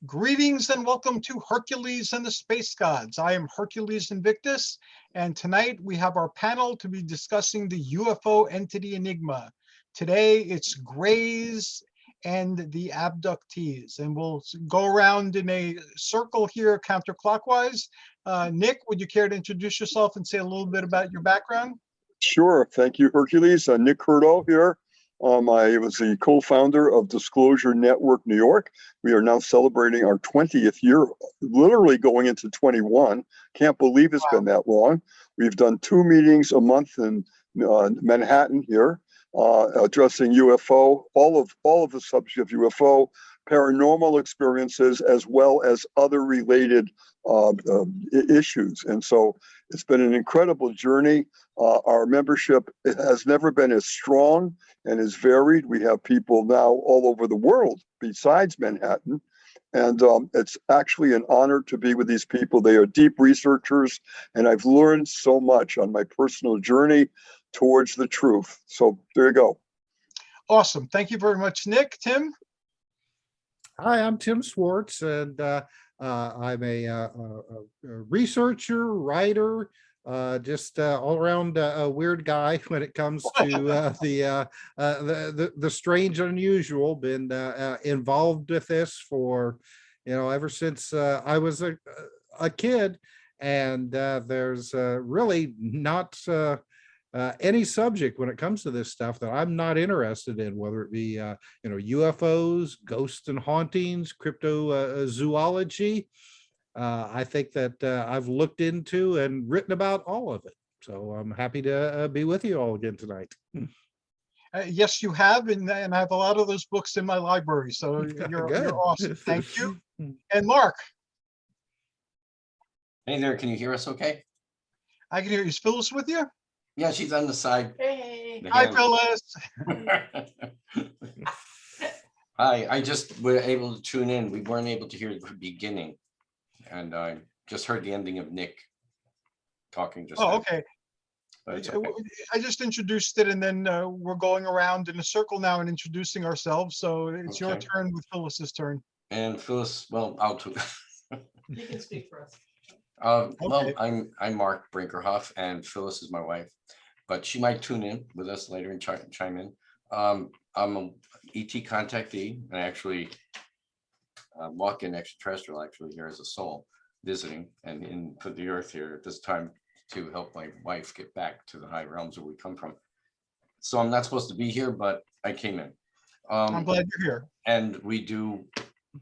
Greetings and welcome to Hercules and the Space Gods. I am Hercules Invictus, and tonight we have our panel to be discussing the UFO Entity Enigma. Today it's Greys and the Abductees, and we'll go around in a circle here counterclockwise. Nick, would you care to introduce yourself and say a little bit about your background? Sure. Thank you, Hercules. Nick Curto here. I was the co-founder of Disclosure Network New York. We are now celebrating our 20th year, literally going into 21. Can't believe it's been that long. We've done 2 meetings a month in Manhattan here, addressing UFO, all of the subject of UFO, paranormal experiences, as well as other related issues. And so it's been an incredible journey. Our membership has never been as strong and as varied. We have people now all over the world besides Manhattan. And it's actually an honor to be with these people. They are deep researchers, and I've learned so much on my personal journey towards the truth. So there you go. Awesome. Thank you very much, Nick. Tim? Hi, I'm Tim Swartz, and I'm a researcher, writer, just all around a weird guy when it comes to the strange and unusual. Been involved with this for, ever since I was a kid, and there's really not any subject when it comes to this stuff that I'm not interested in, whether it be UFOs, ghosts and hauntings, cryptozoology. I think that I've looked into and written about all of it. So I'm happy to be with you all again tonight. Yes, you have, and I have a lot of those books in my library. So you're awesome. Thank you. And Marc? Hey there, can you hear us okay? I can hear you. Is Phyllis with you? Yeah, she's on the side. Hey. Hi, Phyllis. Hi, I just were able to tune in. We weren't able to hear the beginning. And I just heard the ending of Nick talking just now. Okay. But it's okay. I just introduced it, and then we're going around in a circle now and introducing ourselves. So it's your turn with Phyllis's turn. And Phyllis, well, I'll You can speak for us. Well, I'm Marc Brinkerhoff, and Phyllis is my wife, but she might tune in with us later and chime in. I'm an ET contactee, and I actually walk in extraterrestrial actually here as a soul visiting and put the earth here at this time to help my wife get back to the high realms where we come from. So I'm not supposed to be here, but I came in. I'm glad you're here. And we do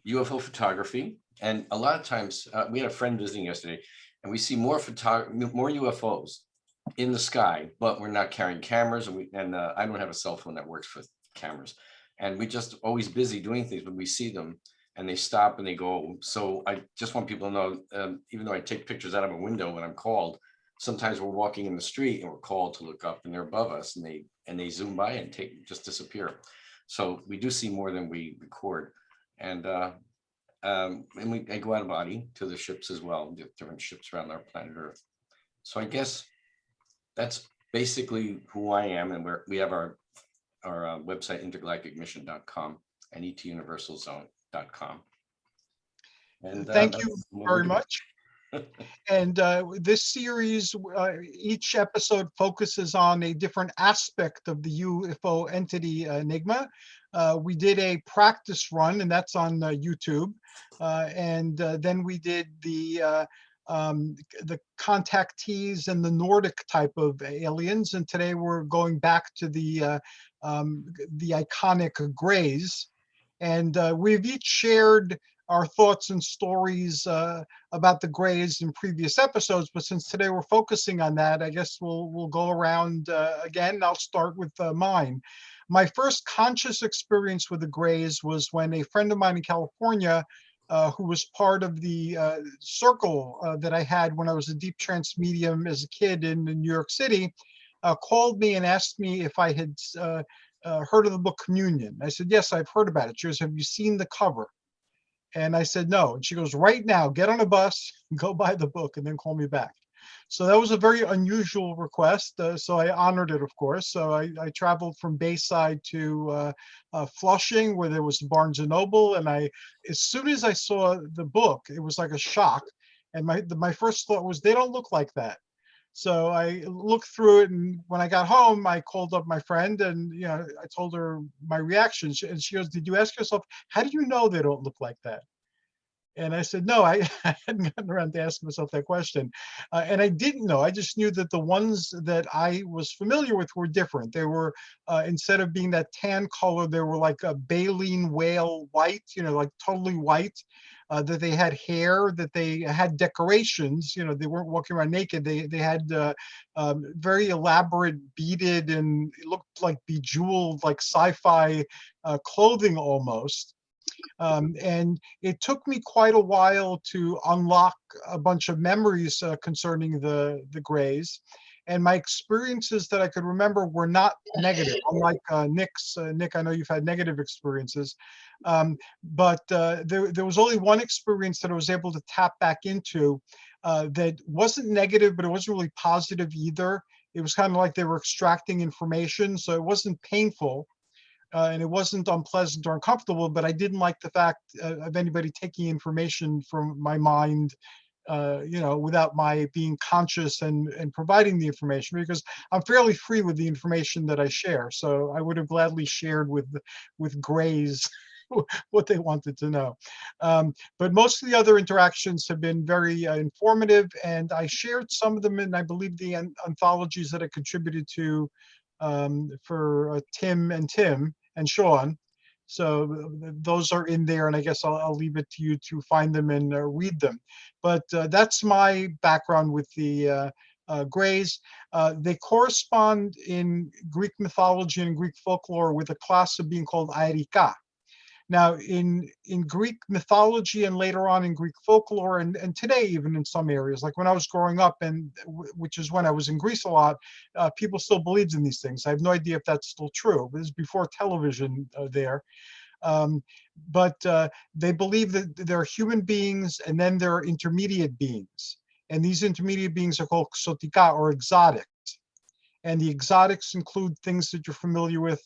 UFO photography. And a lot of times, we had a friend visiting yesterday, and we see more UFOs in the sky, but we're not carrying cameras, and I don't have a cell phone that works with cameras. And we just always busy doing things, but we see them, and they stop and they go. So I just want people to know, even though I take pictures out of a window when I'm called, sometimes we're walking in the street and we're called to look up, and they're above us, and they zoom by and just disappear. So we do see more than we record, and I go out of body to the ships as well, different ships around our planet Earth. So I guess that's basically who I am, and we have our website, intergalacticmission.com and etuniversalzone.com. And thank you very much. And this series, each episode focuses on a different aspect of the UFO Entity Enigma. We did a practice run, and that's on YouTube. And then we did the contactees and the Nordic type of aliens. And today we're going back to the iconic Greys. And we've each shared our thoughts and stories about the Greys in previous episodes, but since today we're focusing on that, I guess we'll go around again. I'll start with mine. My first conscious experience with the Greys was when a friend of mine in California, who was part of the circle that I had when I was a deep trance medium as a kid in New York City, called me and asked me if I had heard of the book Communion. I said, yes, I've heard about it. She goes, have you seen the cover? And I said, no. And she goes, right now, get on a bus, go buy the book, and then call me back. So that was a very unusual request. So I honored it, of course. So I traveled from Bayside to Flushing, where there was Barnes and Noble. And as soon as I saw the book, it was like a shock. And my first thought was, they don't look like that. So I looked through it, and when I got home, I called up my friend, and I told her my reaction, and she goes, "Did you ask yourself, how do you know they don't look like that?" And I said, no, I hadn't gotten around to asking myself that question. And I didn't know. I just knew that the ones that I was familiar with were different. They were, instead of being that tan color, they were like a baleen whale white, like totally white, that they had hair, that they had decorations, they weren't walking around naked. They had very elaborate beaded, and it looked like bejeweled, like sci-fi clothing almost. And it took me quite a while to unlock a bunch of memories concerning the Greys. And my experiences that I could remember were not negative, unlike Nick's. Nick, I know you've had negative experiences. But there was only one experience that I was able to tap back into that wasn't negative, but it wasn't really positive either. It was kind of like they were extracting information, so it wasn't painful. And it wasn't unpleasant or uncomfortable, but I didn't like the fact of anybody taking information from my mind, without my being conscious and providing the information, because I'm fairly free with the information that I share. So I would have gladly shared with Greys what they wanted to know. But most of the other interactions have been very informative, and I shared some of them in, I believe, the anthologies that I contributed to for Tim and Sean. So those are in there, and I guess I'll leave it to you to find them and read them. But that's my background with the Greys. They correspond in Greek mythology and Greek folklore with a class of being called Aerika. Now, in Greek mythology and later on in Greek folklore, and today even in some areas, like when I was growing up, and which is when I was in Greece a lot, people still believed in these things. I have no idea if that's still true. This is before television there. But they believe that there are human beings, and then there are intermediate beings. And these intermediate beings are called xotika, or exotic. And the exotics include things that you're familiar with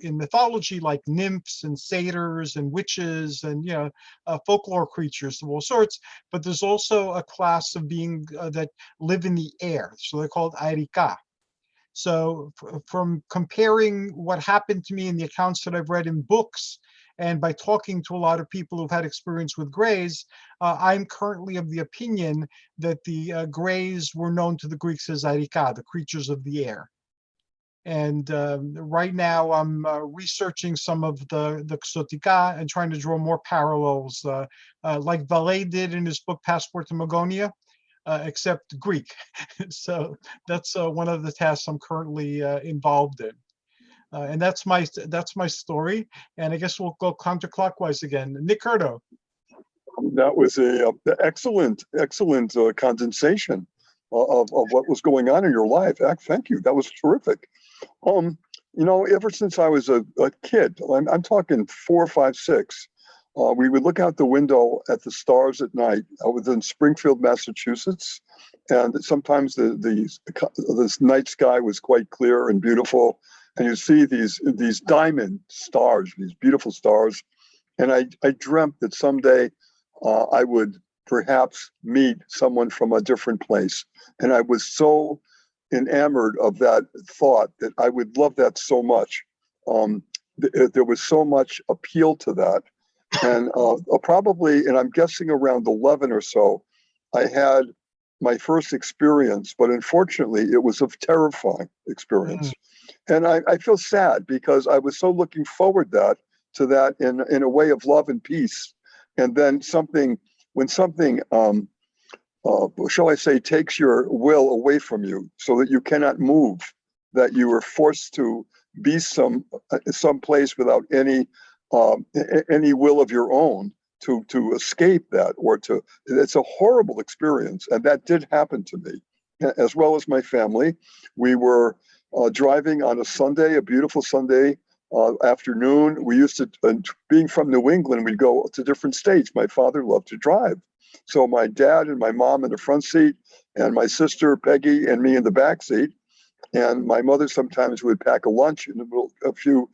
in mythology, like nymphs and satyrs and witches and folklore creatures of all sorts. But there's also a class of being that live in the air, so they're called Aerika. So from comparing what happened to me in the accounts that I've read in books, and by talking to a lot of people who've had experience with Greys, I'm currently of the opinion that the Greys were known to the Greeks as Aerika, the creatures of the air. And right now I'm researching some of the Xotika and trying to draw more parallels, like Valet did in his book Passport to Magonia, except Greek. So that's one of the tasks I'm currently involved in. And that's my story. And I guess we'll go counterclockwise again. Nick Curto. That was a excellent condensation of what was going on in your life. Thank you. That was terrific. Ever since I was a kid, I'm talking 4, 5, 6, we would look out the window at the stars at night. I was in Springfield, Massachusetts, and sometimes the night sky was quite clear and beautiful, and you see these diamond stars, these beautiful stars, and I dreamt that someday I would perhaps meet someone from a different place, and I was so enamored of that thought that I would love that so much. There was so much appeal to that. And probably, and I'm guessing around 11 or so, I had my first experience, but unfortunately it was a terrifying experience. And I feel sad because I was so looking forward to that in a way of love and peace. And then when something, shall I say, takes your will away from you so that you cannot move, that you are forced to be some place without any will of your own to escape that, it's a horrible experience. And that did happen to me, as well as my family. We were driving on a Sunday, a beautiful Sunday afternoon. We used to, being from New England, we'd go to different states. My father loved to drive. So my dad and my mom in the front seat, and my sister Peggy and me in the back seat. And my mother sometimes would pack a lunch and a few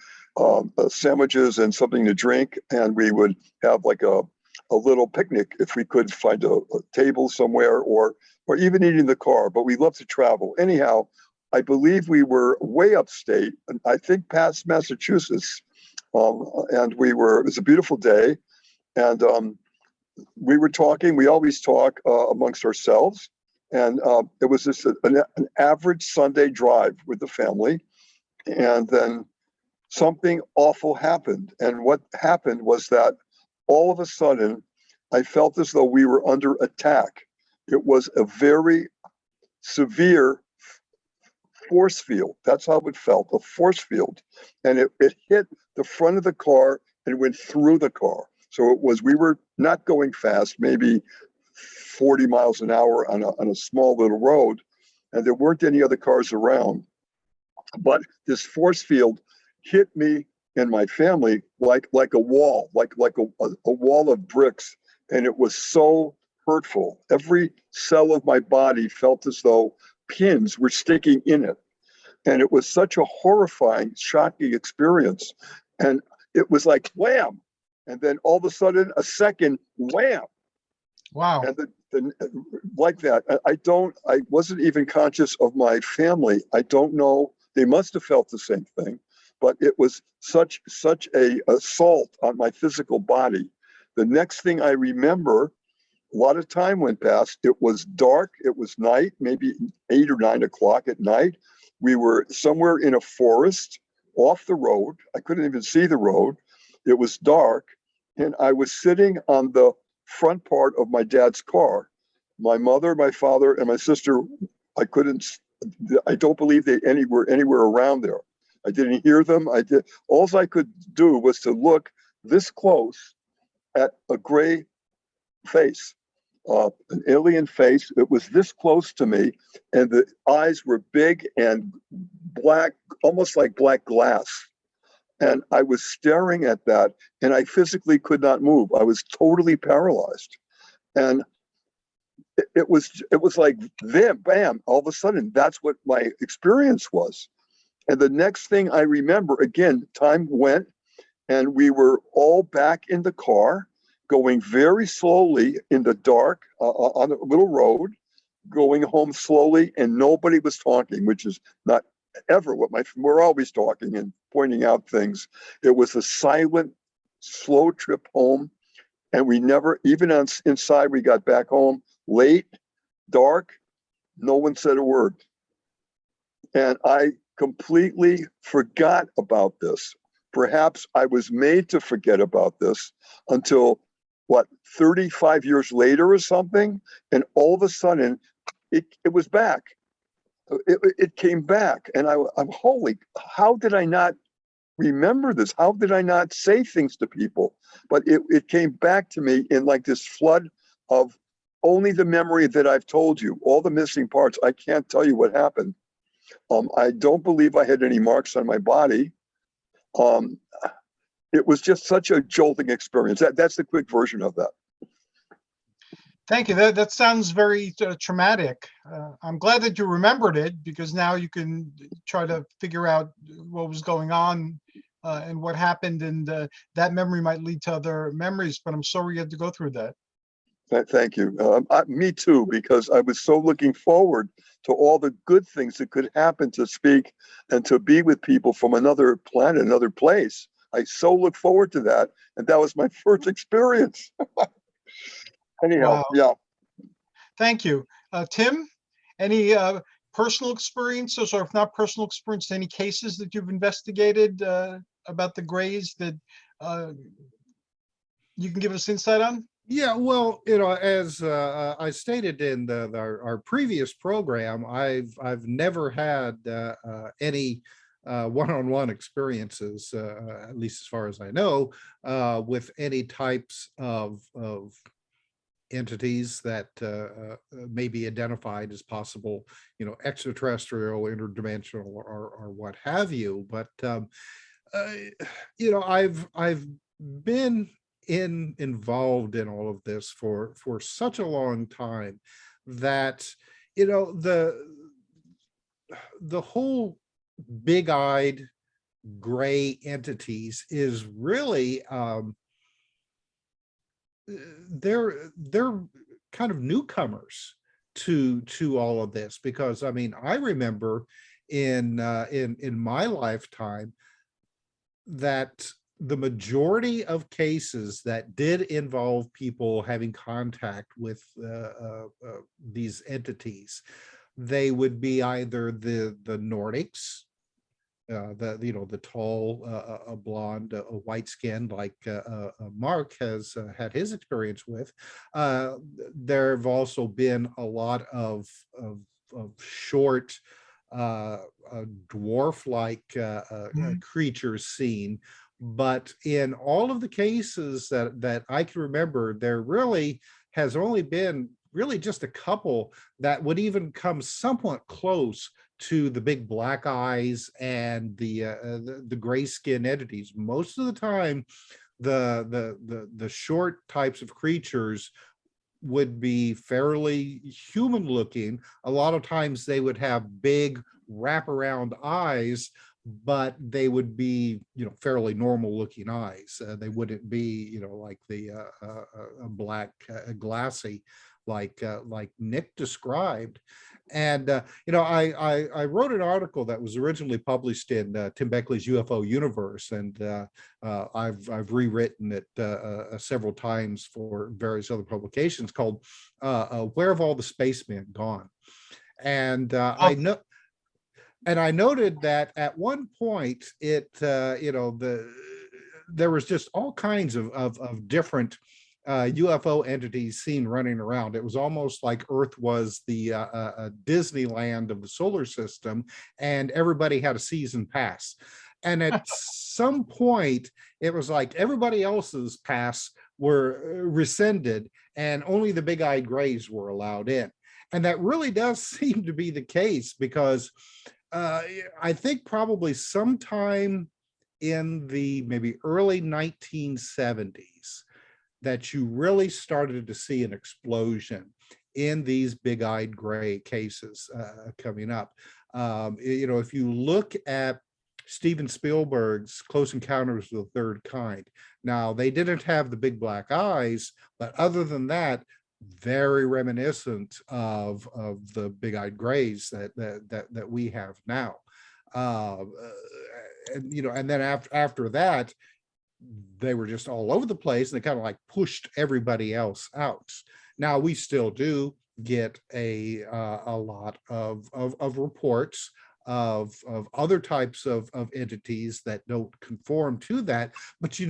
sandwiches and something to drink, and we would have like a little picnic if we could find a table somewhere, or even eat in the car. But we love to travel. Anyhow, I believe we were way upstate, and I think past Massachusetts, and it was a beautiful day, and we were talking. We always talk amongst ourselves. And it was just an average Sunday drive with the family. And then something awful happened. And what happened was that all of a sudden, I felt as though we were under attack. It was a very severe force field. That's how it felt, a force field. And it hit the front of the car and went through the car. So we were not going fast, maybe 40 miles an hour on a small little road, and there weren't any other cars around. But this force field hit me and my family like a wall, like a wall of bricks, and it was so hurtful. Every cell of my body felt as though pins were sticking in it, and it was such a horrifying, shocking experience. And it was like wham, and then all of a sudden, a second wham. Wow. And like that, I wasn't even conscious of my family. I don't know. They must have felt the same thing, but it was such a assault on my physical body. The next thing I remember, a lot of time went past. It was dark. It was night, maybe 8 or 9 o'clock at night. We were somewhere in a forest off the road. I couldn't even see the road. It was dark, and I was sitting on the front part of my dad's car. My mother, my father, and my sister, I don't believe they were anywhere around there. I didn't hear them. All I could do was to look this close at a gray face, an alien face. It was this close to me, and the eyes were big and black, almost like black glass. And I was staring at that, and I physically could not move. I was totally paralyzed. And it was like them, bam, all of a sudden, that's what my experience was. And the next thing I remember, again, time went, and we were all back in the car, going very slowly in the dark on a little road, going home slowly, and nobody was talking, which is not ever what we're always talking and pointing out things. It was a silent, slow trip home, and we never, even inside, we got back home late, dark, no one said a word. And I completely forgot about this. Perhaps I was made to forget about this until 35 years later or something, and all of a sudden it was back. It came back, and I'm holy. How did I not remember this? How did I not say things to people? But it came back to me in like this flood of only the memory that I've told you, all the missing parts. I can't tell you what happened. I don't believe I had any marks on my body. It was just such a jolting experience. That's the quick version of that. Thank you. That sounds very traumatic. I'm glad that you remembered it, because now you can try to figure out what was going on and what happened, and that memory might lead to other memories. But I'm sorry you had to go through that. Thank you. Me too, because I was so looking forward to all the good things that could happen to speak and to be with people from another planet, another place. I so look forward to that, and that was my first experience. Anyhow, Wow. yeah. Thank you. Tim, any personal experiences, or if not personal experience, any cases that you've investigated about the Greys that you can give us insight on? Yeah, well, as I stated in our previous program, I've never had any one-on-one experiences, at least as far as I know, with any types of entities that may be identified as possible, extraterrestrial, interdimensional, or what have you. But I've been involved in all of this for such a long time that, you know, the whole big-eyed gray entities is really they're kind of newcomers to all of this, because I mean, I remember in my lifetime that the majority of cases that did involve people having contact with these entities, they would be either the Nordics, the tall, blonde, white skinned, like Marc has had his experience with. There have also been a lot of short, dwarf-like creatures seen. But in all of the cases that I can remember, there really has only been really just a couple that would even come somewhat close to the big black eyes and the gray skin entities. Most of the time, the short types of creatures would be fairly human looking. A lot of times they would have big wraparound eyes, but they would be, fairly normal looking eyes. They wouldn't be, like the black glassy, like Nick described. And I wrote an article that was originally published in Tim Beckley's UFO Universe, and I've rewritten it several times for various other publications, called "Where Have All the Spacemen Gone?" And I noted that at one point there was just all kinds of different UFO entities seen running around. It was almost like Earth was the Disneyland of the solar system, and everybody had a season pass. And at some point, it was like everybody else's pass were rescinded, and only the big-eyed grays were allowed in. And that really does seem to be the case, because I think probably sometime in the maybe early 1970s, that you really started to see an explosion in these big-eyed gray cases coming up. If you look at Steven Spielberg's Close Encounters of the Third Kind, now they didn't have the big black eyes, but other than that, very reminiscent of the big-eyed grays that we have now. And then after that, they were just all over the place, and they kind of like pushed everybody else out. Now we still do get a lot of reports of other types of entities that don't conform to that. But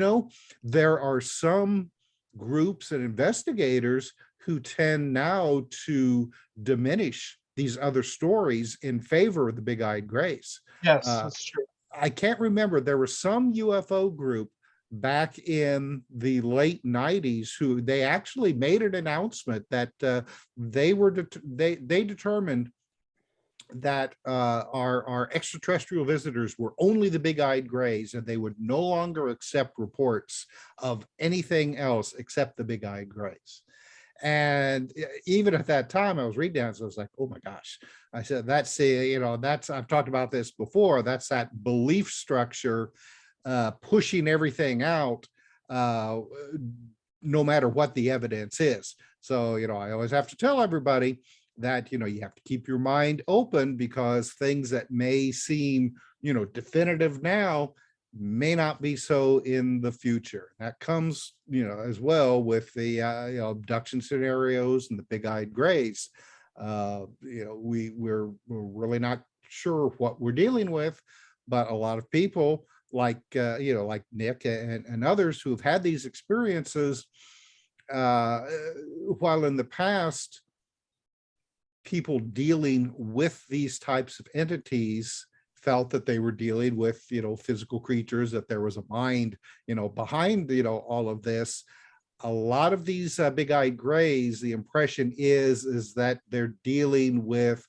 there are some groups and investigators who tend now to diminish these other stories in favor of the big-eyed grays. Yes, that's true. I can't remember. There was some UFO group back in the late 90s who they actually made an announcement that they determined that our extraterrestrial visitors were only the big-eyed grays, and they would no longer accept reports of anything else except the big-eyed grays. And even at that time, I was reading that, so I was like, oh my gosh. I said, that's I've talked about this before, that's that belief structure pushing everything out, no matter what the evidence is. So, I always have to tell everybody that, you have to keep your mind open, because things that may seem, definitive now may not be so in the future. That comes, as well with the abduction scenarios and the big-eyed grays. We're really not sure what we're dealing with, but a lot of people like Nick and others who have had these experiences, while in the past people dealing with these types of entities felt that they were dealing with physical creatures, that there was a mind behind all of this. A lot of these big-eyed grays, the impression is that they're dealing with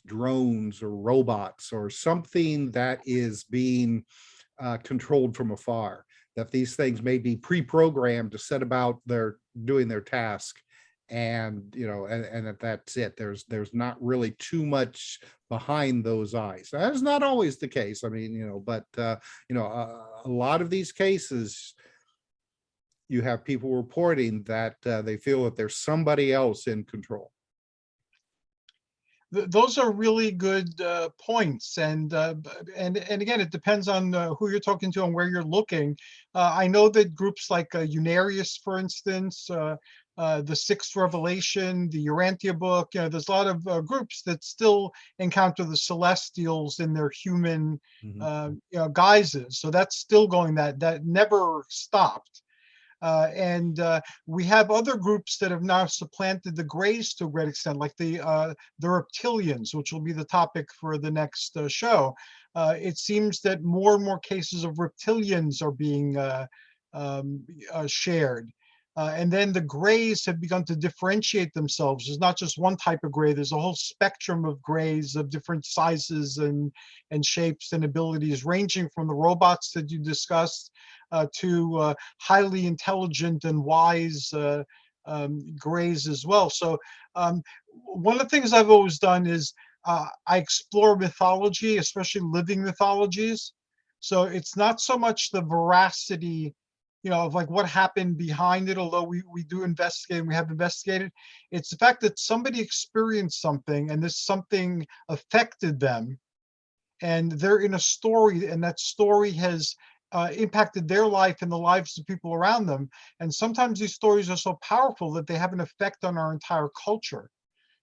drones or robots or something that is being controlled from afar, that these things may be pre-programmed to set about doing their task. And, and that's it. There's not really too much behind those eyes. That's not always the case. I mean, but, a lot of these cases, you have people reporting that they feel that there's somebody else in control. Those are really good points, and again, it depends on who you're talking to and where you're looking. I know that groups like Unarius, for instance, the Sixth Revelation, the Urantia book, there's a lot of groups that still encounter the Celestials in their human guises. So that's still going. That never stopped. And we have other groups that have now supplanted the Greys to a great extent, like the reptilians, which will be the topic for the next show. It seems that more and more cases of reptilians are being shared. And then the Greys have begun to differentiate themselves. There's not just one type of Gray. There's a whole spectrum of Greys of different sizes and shapes and abilities, ranging from the robots that you discussed to highly intelligent and wise Greys as well. So one of the things I've always done is I explore mythology, especially living mythologies. So it's not so much the veracity, of like what happened behind it, although we do investigate and we have investigated. It's the fact that somebody experienced something and this something affected them, and they're in a story, and that story has impacted their life and the lives of people around them. And sometimes these stories are so powerful that they have an effect on our entire culture.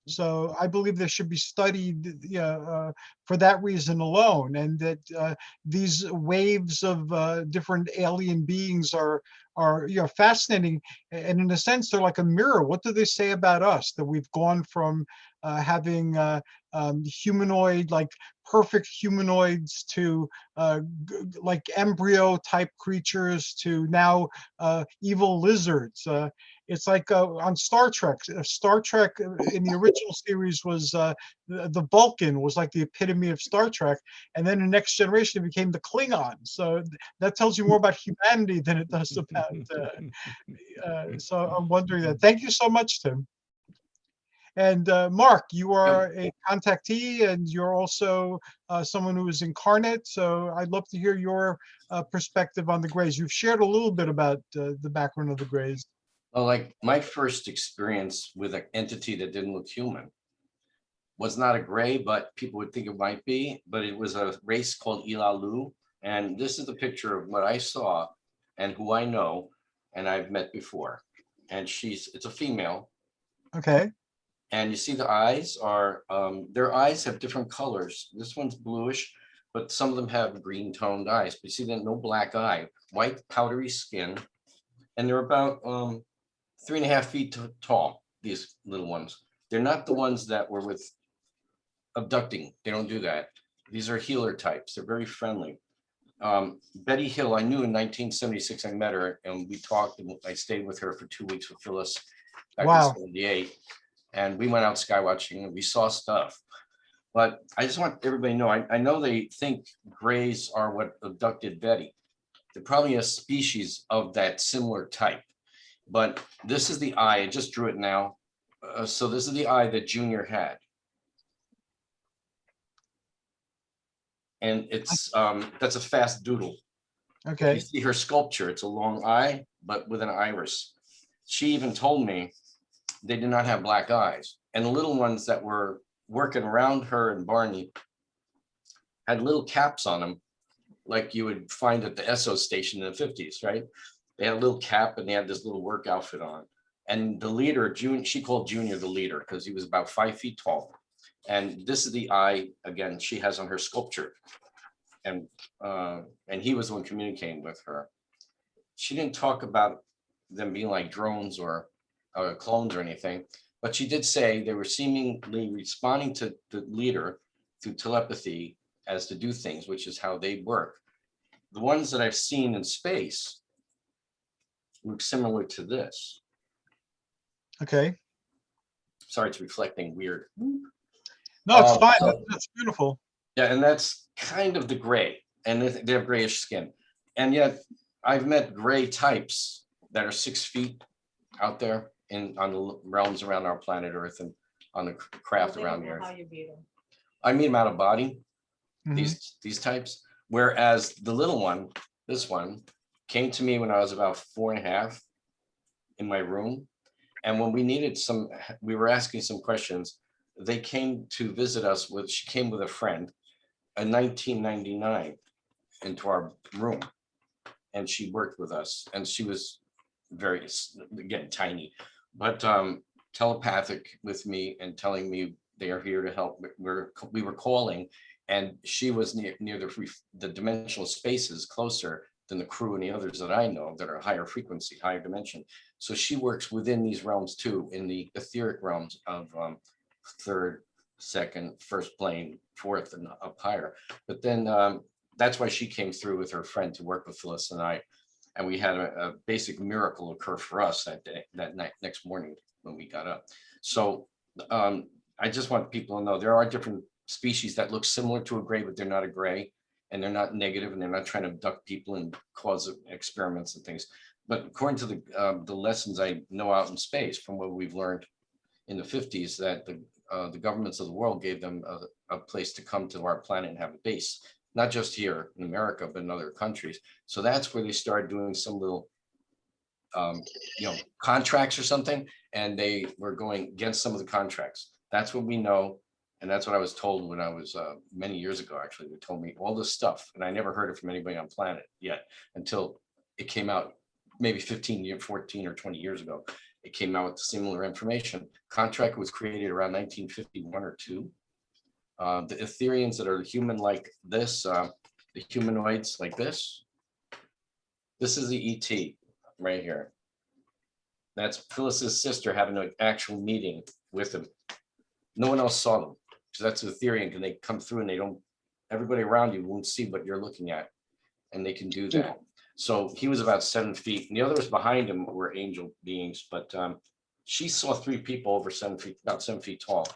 So I believe they should be studied for that reason alone, and that these waves of different alien beings are fascinating. And in a sense, they're like a mirror. What do they say about us? That we've gone from having humanoid, like perfect humanoids, to like embryo type creatures, to now evil lizards. It's like on Star Trek. Star Trek in the original series was the Vulcan was like the epitome of Star Trek, and then in Next Generation it became the Klingons. So that tells you more about humanity than it does about. So I'm wondering that. Thank you so much, Tim. And Marc, you are a contactee, and you're also someone who is incarnate. So I'd love to hear your perspective on the Greys. You've shared a little bit about the background of the Greys. Well, like my first experience with an entity that didn't look human was not a Gray, but people would think it might be, but it was a race called Ilalu. And this is the picture of what I saw and who I know and I've met before. And it's a female. Okay. And you see the eyes are, their eyes have different colors. This one's bluish, but some of them have green toned eyes. But you see that no black eye, white powdery skin. And they're about 3.5 feet tall, these little ones. They're not the ones that were with abducting. They don't do that. These are healer types. They're very friendly. Betty Hill, I knew in 1976, I met her and we talked, and I stayed with her for 2 weeks with Phyllis back in 78. And we went out skywatching and we saw stuff. But I just want everybody to know, I know they think Greys are what abducted Betty. They're probably a species of that similar type. But this is the eye. I just drew it now. So this is the eye that Junior had. And it's that's a fast doodle. Okay. You see her sculpture. It's a long eye, but with an iris. She even told me they did not have black eyes. And the little ones that were working around her and Barney had little caps on them, like you would find at the Esso station in the 50s, right? They had a little cap and they had this little work outfit on. And the leader, she called Junior the leader because he was about 5 feet tall. And this is the eye, again, she has on her sculpture. And he was the one communicating with her. She didn't talk about them being like drones or clones or anything, but she did say they were seemingly responding to the leader through telepathy as to do things, which is how they work. The ones that I've seen in space look similar to this. Okay. Sorry, it's reflecting weird. No, it's fine. That's beautiful. Yeah, and that's kind of the Gray, and they have grayish skin. And yet I've met gray types that are 6 feet out there on the realms around our planet Earth and on the craft around the Earth. How you meet them. I meet them out of body, Mhm. these types. Whereas the little one, this one, came to me when I was about 4.5 in my room. And when we needed we were asking some questions. They came to visit us she came with a friend in 1999 into our room. And she worked with us, and she was very, again, tiny, but telepathic with me and telling me they are here to help. We were calling, and she was near the dimensional spaces closer than the crew and the others that I know that are higher frequency, higher dimension. So she works within these realms too, in the etheric realms of third, second, first plane, fourth, and up higher. But then that's why she came through with her friend to work with Phyllis and I. And we had a basic miracle occur for us that day, that night, next morning when we got up. So I just want people to know there are different species that look similar to a gray, but they're not a gray, and they're not negative, and they're not trying to abduct people and cause experiments and things. But according to the lessons I know out in space, from what we've learned in the 50s, that the governments of the world gave them a place to come to our planet and have a base, not just here in America, but in other countries. So that's where they started doing some little, contracts or something, and they were going against some of the contracts. That's what we know. And that's what I was told when I was many years ago, actually. They told me all this stuff, and I never heard it from anybody on planet yet until it came out maybe 14 or 20 years ago. It came out with similar information. Contract was created around 1951 or 2. The Etherians that are human like this, the humanoids like this is the ET right here. That's Phyllis's sister having an actual meeting with him. No one else saw them, because that's the Etherian, and they come through and everybody around you won't see what you're looking at, and they can do that. So he was about 7 feet, and the others behind him were angel beings, but she saw 3 people over 7 feet, about 7 feet tall,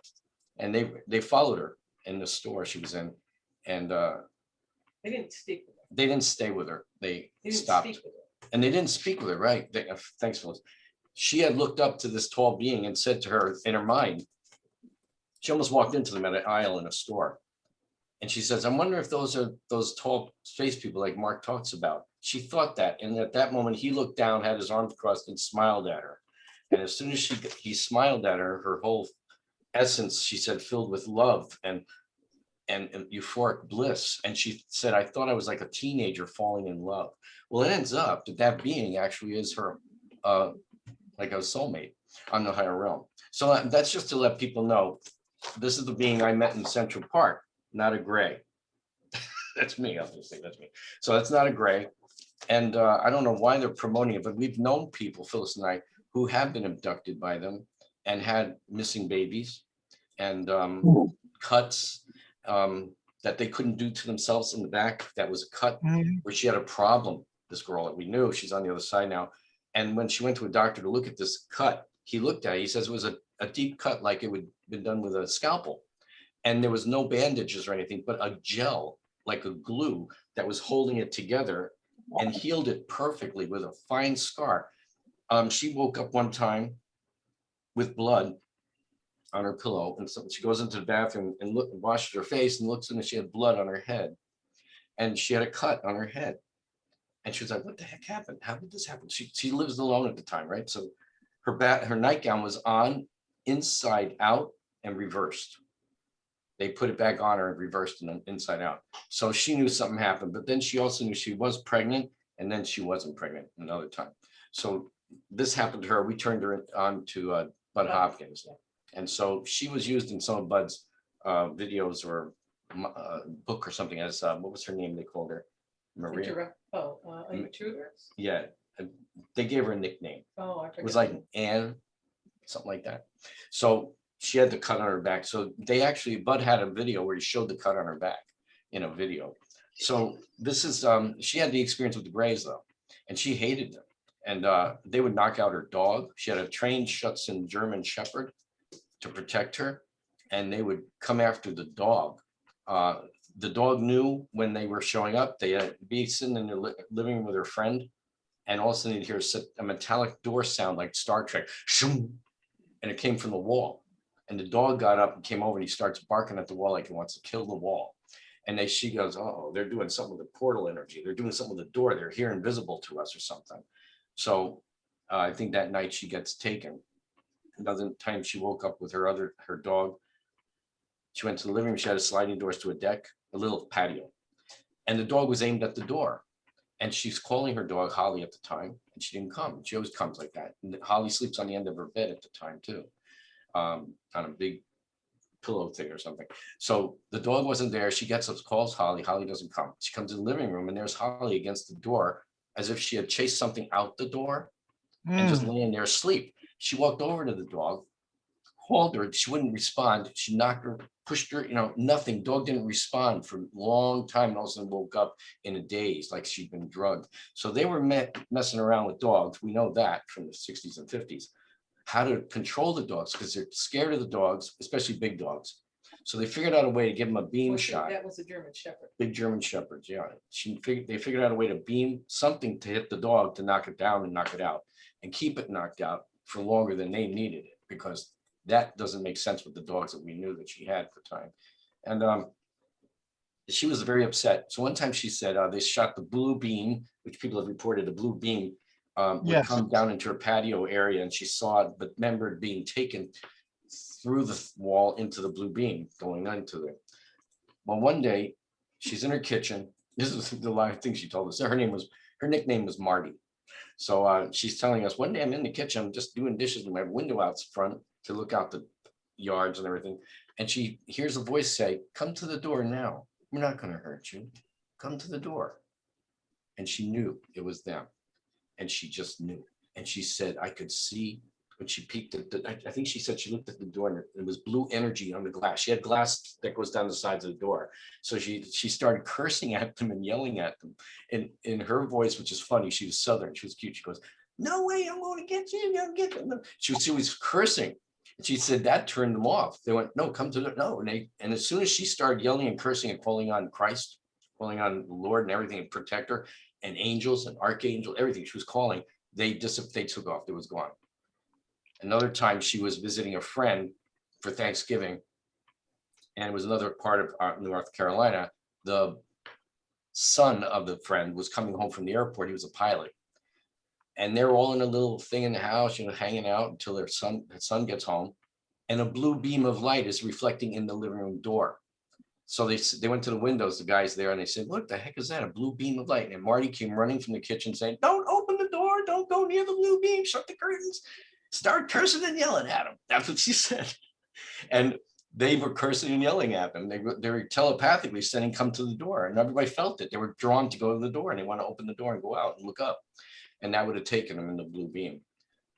and they followed her in the store she was in, and They didn't speak with her. they didn't stay with her. They They didn't stopped, speak with her. and they didn't speak with her. Right? Thanks, Phyllis. She had looked up to this tall being and said to her in her mind, she almost walked into them at an aisle in a store. And she says, I wonder if those are those tall space people like Marc talks about. She thought that. And at that moment, he looked down, had his arms crossed, and smiled at her. And as soon as he smiled at her, her whole essence, she said, filled with love and euphoric bliss. And she said, I thought I was like a teenager falling in love. Well, it ends up that being actually is her, like a soulmate on the higher realm. So that's just to let people know, this is the being I met in Central Park, not a gray. That's me, obviously, that's me. So that's not a gray. And I don't know why they're promoting it, but we've known people, Phyllis and I, who have been abducted by them and had missing babies and cuts that they couldn't do to themselves in the back. That was a cut where she had a problem, this girl that we knew, she's on the other side now. And when she went to a doctor to look at this cut, he looked at it, he says it was a deep cut, like it would have been done with a scalpel. And there was no bandages or anything, but a gel, like a glue that was holding it together and healed it perfectly with a fine scar. She woke up one time with blood on her pillow, and so she goes into the bathroom and washes her face and looks, and she had blood on her head, and she had a cut on her head. And she was like, what the heck happened? How did this happen? She lives alone at the time, right? So her nightgown was on inside out and reversed. They put it back on her and reversed it inside out. So she knew something happened, but then she also knew she was pregnant, and then she wasn't pregnant another time. So this happened to her. We turned her on to Bud Hopkins. And so she was used in some of Bud's videos or book or something as, what was her name they called her? Maria? Intruders? Yeah, they gave her a nickname. Oh, I forget. It was like Anne, something like that. So she had the cut on her back. So Bud had a video where he showed the cut on her back in a video. So this is, she had the experience with the Greys though, and she hated them. And they would knock out her dog. She had a trained Schutzhund German Shepherd to protect her, and they would come after the dog. The dog knew when they were showing up. They had be sitting in their living room with her friend And all of a sudden you'd hear a metallic door sound like Star Trek, shoom, and it came from the wall. And the dog got up and came over and he starts barking at the wall like he wants to kill the wall. And she goes, oh, they're doing something with the portal energy. They're doing something with the door. They're here invisible to us or something. So I think that night she gets taken. Another time she woke up with her dog. She went to the living room. She had a sliding doors to a deck, a little patio. And the dog was aimed at the door. And she's calling her dog Holly at the time. And she didn't come. She always comes like that. And Holly sleeps on the end of her bed at the time too. On a big pillow thing or something. So the dog wasn't there. She gets up, calls Holly. Holly doesn't come. She comes in the living room and there's Holly against the door as if she had chased something out the door and just laying there asleep. She walked over to the dog, called her. She wouldn't respond. She knocked her, pushed her, nothing. Dog didn't respond for a long time. And all of a sudden woke up in a daze like she'd been drugged. So they were messing around with dogs. We know that from the 60s and 50s. How to control the dogs because they're scared of the dogs, especially big dogs. So they figured out a way to give them a beam shot. That was a German Shepherd. Big German Shepherds, yeah. They figured out a way to beam something to hit the dog to knock it down and knock it out and keep it knocked out for longer than they needed it, because that doesn't make sense with the dogs that we knew that she had at the time. And she was very upset. So one time she said they shot the blue beam, which people have reported a blue beam would come down into her patio area, and she saw it, but remember it being taken through the wall into the blue beam going into it. Well, one day she's in her kitchen. This is the live thing she told us. Her nickname was Marty. So she's telling us, one day I'm in the kitchen, I'm just doing dishes with my window out front to look out the yards and everything. And she hears a voice say, come to the door now. We're not going to hurt you. Come to the door. And she knew it was them. And she just knew. And she said, I could see when she peeked at I think she said she looked at the door and it was blue energy on the glass. She had glass that goes down the sides of the door. So she started cursing at them and yelling at them. And in her voice, which is funny, she was Southern. She was cute. She goes, no way, I'm going to get you. I'm going to get them. She was cursing. And she said that turned them off. They went, no, come to the, no. And as soon as she started yelling and cursing and calling on Christ, calling on the Lord and everything and protect her, and angels and archangels, everything she was calling, they took off. It was gone. Another time she was visiting a friend for Thanksgiving, and it was another part of North Carolina. The son of the friend was coming home from the airport. He was a pilot. And they're all in a little thing in the house, hanging out until their son gets home. And a blue beam of light is reflecting in the living room door. So they went to the windows, the guys there, and they said, what the heck is that? A blue beam of light. And Marty came running from the kitchen saying, don't open the door. Don't go near the blue beam. Shut the curtains. Start cursing and yelling at him. That's what she said. And they were cursing and yelling at them. They were telepathically saying, come to the door. And everybody felt it. They were drawn to go to the door and they want to open the door and go out and look up. And that would have taken them in the blue beam.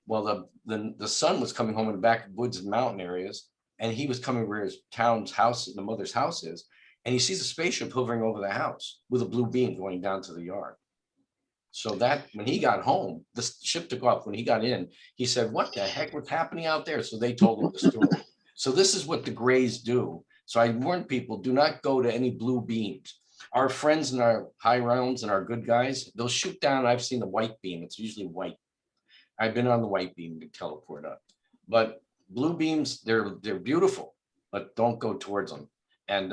Well, the son was coming home in the back of woods and mountain areas. And he was coming where his town's house, the mother's house is. And he sees a spaceship hovering over the house with a blue beam going down to the yard. So that when he got home, the ship took off. When he got in, he said, what the heck was happening out there? So they told him the story. So this is what the Greys do. So I warn people, do not go to any blue beams. Our friends in our high realms and our good guys, they'll shoot down. I've seen the white beam. It's usually white. I've been on the white beam to teleport up. But blue beams, they're beautiful, but don't go towards them. And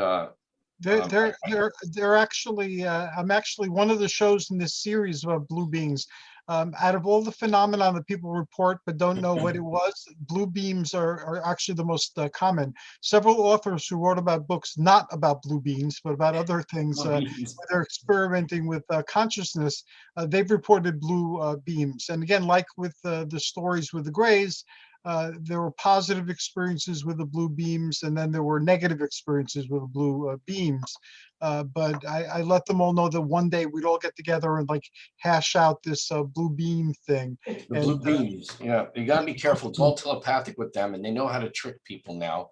they're actually I'm actually one of the shows in this series about blue beams. Out of all the phenomena that people report but don't know what it was, blue beams are actually the most common. Several authors who wrote about books not about blue beams but about other things, where they're experimenting with consciousness, they've reported blue beams. And again, like with the stories with the Greys, there were positive experiences with the blue beams, and then there were negative experiences with the blue beams. But I let them all know that one day we'd all get together and like hash out this blue beam thing. The blue beams, you gotta be careful. It's all telepathic with them, and they know how to trick people now.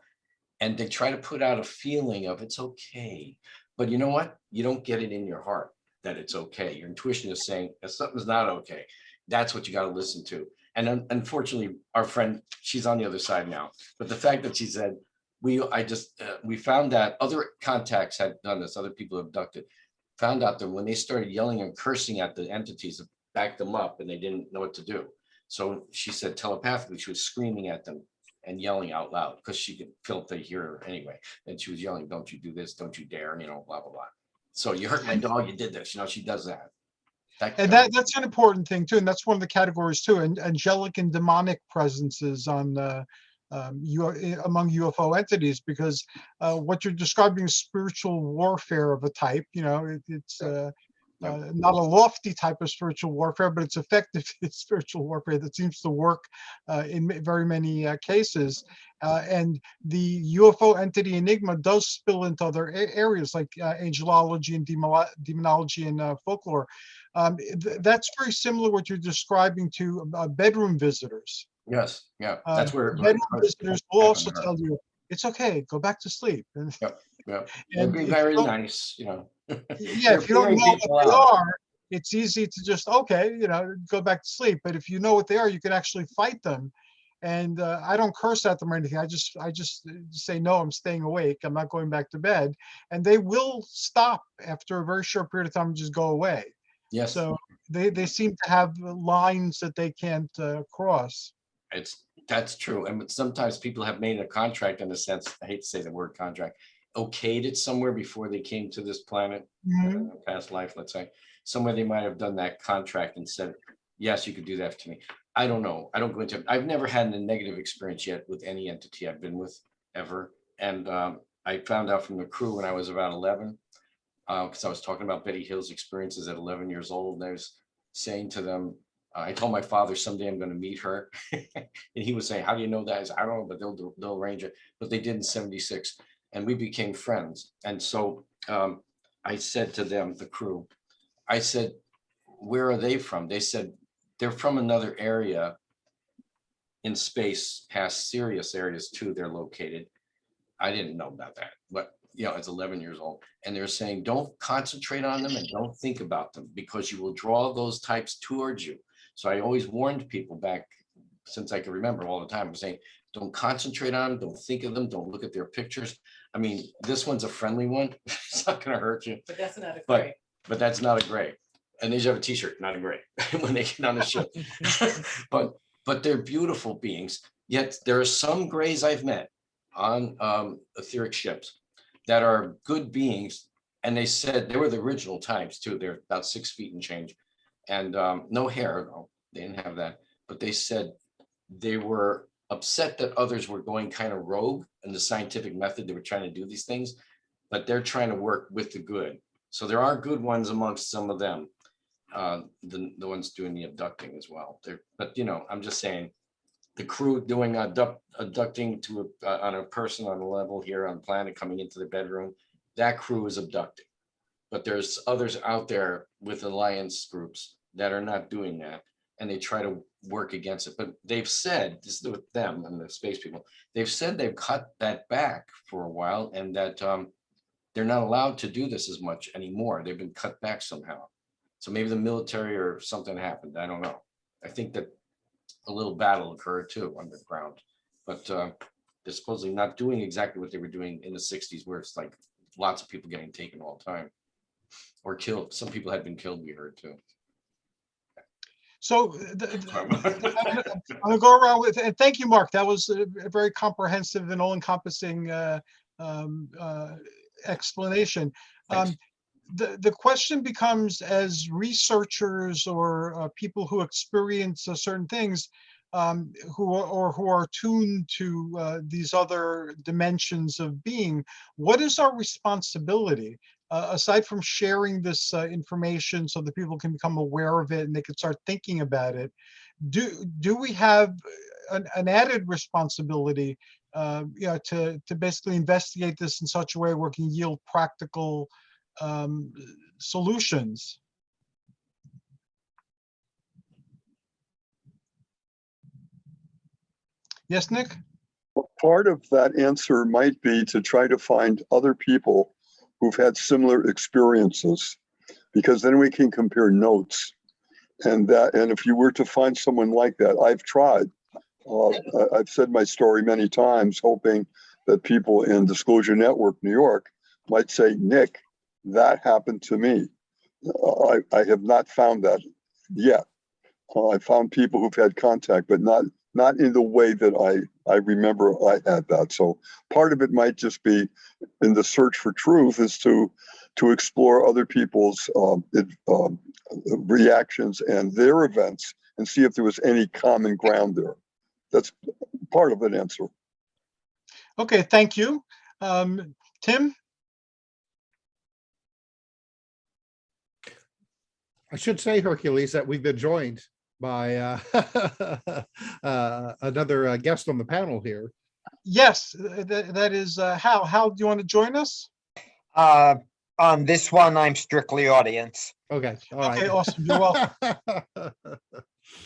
And they try to put out a feeling of it's okay. But you know what? You don't get it in your heart that it's okay. Your intuition is saying if something's not okay. That's what you got to listen to. And unfortunately, our friend, she's on the other side now. But the fact that she said, we found that other contacts had done this, other people abducted, found out that when they started yelling and cursing at the entities, backed them up and they didn't know what to do. So she said telepathically, she was screaming at them and yelling out loud because she could feel if they hear her anyway. And she was yelling, don't you do this, don't you dare, you know, blah, blah, blah. So you hurt my dog, you did this, you know, she does that. And that's an important thing too, and that's one of the categories too. And angelic and demonic presences on among UFO entities, because what you're describing is spiritual warfare of a type. You know, it's not a lofty type of spiritual warfare, but it's effective spiritual warfare that seems to work in very many cases. And the UFO entity enigma does spill into other areas like angelology and demonology and folklore. That's very similar what you're describing to bedroom visitors. Yes, yeah, that's where Bedroom visitors will also tell you, it's okay, go back to sleep. Yep, yep. And They'd be very nice, you know. Yeah, if you don't know what they are, it's easy to just, okay, you know, go back to sleep. But if you know what they are, you can actually fight them. And I don't curse at them or anything. I just say, no, I'm staying awake. I'm not going back to bed. And they will stop after a very short period of time and just go away. Yes. So they seem to have lines that they can't cross. That's true. And sometimes people have made a contract in a sense, I hate to say the word contract, okayed it somewhere before they came to this planet, past life, let's say. Somewhere they might have done that contract and said, yes, you could do that to me. I don't know. I don't go into it. I've never had a negative experience yet with any entity I've been with ever. And I found out from the crew when I was about 11, because I was talking about Betty Hill's experiences at 11 years old. And I was saying to them, I told my father someday I'm going to meet her. And he was saying, how do you know that? I said, I don't know, but they'll arrange it. But they did in 76. And we became friends. And so I said to them, the crew, I said, where are they from? They said, they're from another area in space, past Sirius areas too, they're located. I didn't know about that, but you know, it's 11 years old. And they're saying, don't concentrate on them and don't think about them because you will draw those types towards you. So I always warned people back since I can remember all the time, I'm saying, don't concentrate on them, don't think of them, don't look at their pictures. I mean, this one's a friendly one. It's not gonna hurt you. But that's not a gray. But that's not a gray. And they should have a t-shirt, not a gray, when they get on the ship. but they're beautiful beings. Yet there are some grays I've met on etheric ships that are good beings. And they said they were the original types too. They're about 6 feet and change. And no hair, though. They didn't have that. But they said they were upset that others were going kind of rogue in the scientific method. They were trying to do these things, but they're trying to work with the good. So there are good ones amongst some of them. The ones doing the abducting as well. But you know, I'm just saying, the crew doing abducting to on a person on a level here on planet coming into the bedroom, that crew is abducting. But there's others out there with alliance groups that are not doing that, and they try to work against it. But they've said, this is with them and the space people, they've said they've cut that back for a while, and that they're not allowed to do this as much anymore. They've been cut back somehow. So maybe the military or something happened. I don't know. I think that a little battle occurred too underground, but they're supposedly not doing exactly what they were doing in the 60s, where it's like lots of people getting taken all the time or killed. Some people had been killed, we heard too. So I'm gonna go around with, and thank you, Marc. That was a very comprehensive and all-encompassing explanation. The question becomes, as researchers or people who experience certain things, who are tuned to these other dimensions of being, what is our responsibility? Aside from sharing this information so that people can become aware of it and they can start thinking about it, do we have an added responsibility, you know, to basically investigate this in such a way where it can yield practical solutions? Yes, Nick? Part of that answer might be to try to find other people who've had similar experiences, because then we can compare notes. And if you were to find someone like that, I've tried. I've said my story many times, hoping that people in Disclosure Network New York might say, Nick, that happened to me. I have not found that. yet. I found people who've had contact, but not in the way that I remember I had that. So part of it might just be in the search for truth is to explore other people's reactions and their events and see if there was any common ground there. That's part of an answer. Okay, thank you. Tim? I should say, Hercules, that we've been joined by another guest on the panel here. Yes, that is Hal. Hal, do you want to join us? On this one, I'm strictly audience. Okay, all right. Okay, awesome. You're welcome.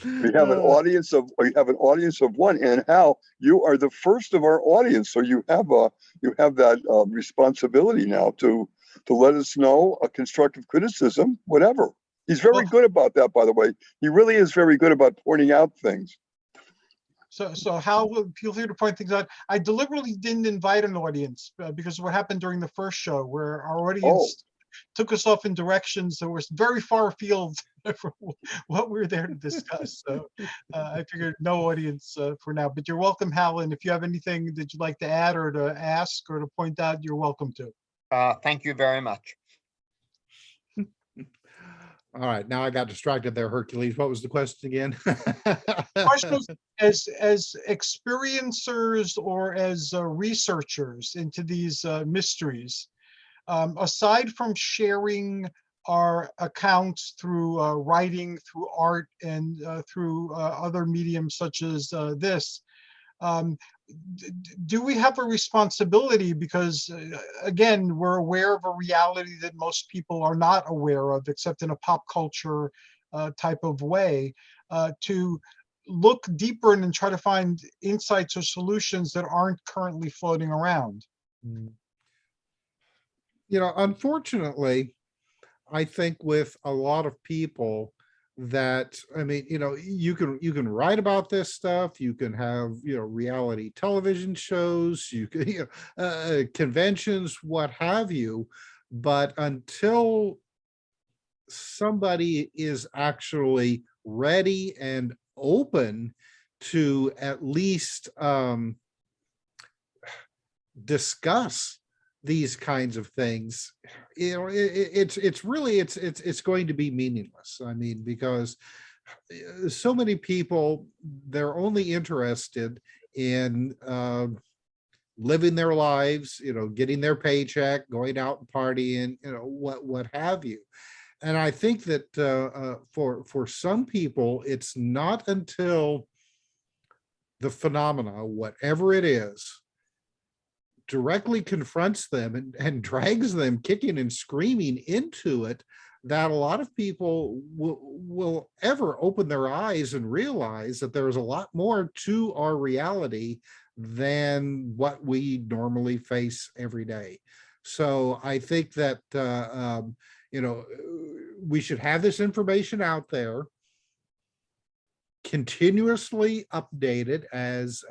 We have an audience of one, and Hal, you are the first of our audience, so you have that responsibility now to let us know a constructive criticism, whatever. He's very good about that, by the way. He really is very good about pointing out things. So Hal will feel free to point things out. I deliberately didn't invite an audience because of what happened during the first show, where our audience took us off in directions that were very far afield from what we were there to discuss. So I figured no audience for now. But you're welcome, Hal. And if you have anything that you'd like to add or to ask or to point out, you're welcome to. Thank you very much. All right, now I got distracted there, Hercules. What was the question again? Question is, as experiencers or as researchers into these mysteries, aside from sharing our accounts through writing, through art, and through other mediums such as this, do we have a responsibility? Because again, we're aware of a reality that most people are not aware of, except in a pop culture type of way, to look deeper and try to find insights or solutions that aren't currently floating around. You know, unfortunately, I think with a lot of people that, I mean, you know, you can write about this stuff, you can have, you know, reality television shows, you can, you know, conventions, what have you, but until somebody is actually ready and open to at least discuss these kinds of things, you know, it's really it's going to be meaningless. I mean, because so many people, they're only interested in living their lives, you know, getting their paycheck, going out and partying, you know, what have you. And I think that for some people, it's not until the phenomena, whatever it is, directly confronts them and drags them kicking and screaming into it, that a lot of people will ever open their eyes and realize that there is a lot more to our reality than what we normally face every day. So I think that you know, we should have this information out there, continuously updated as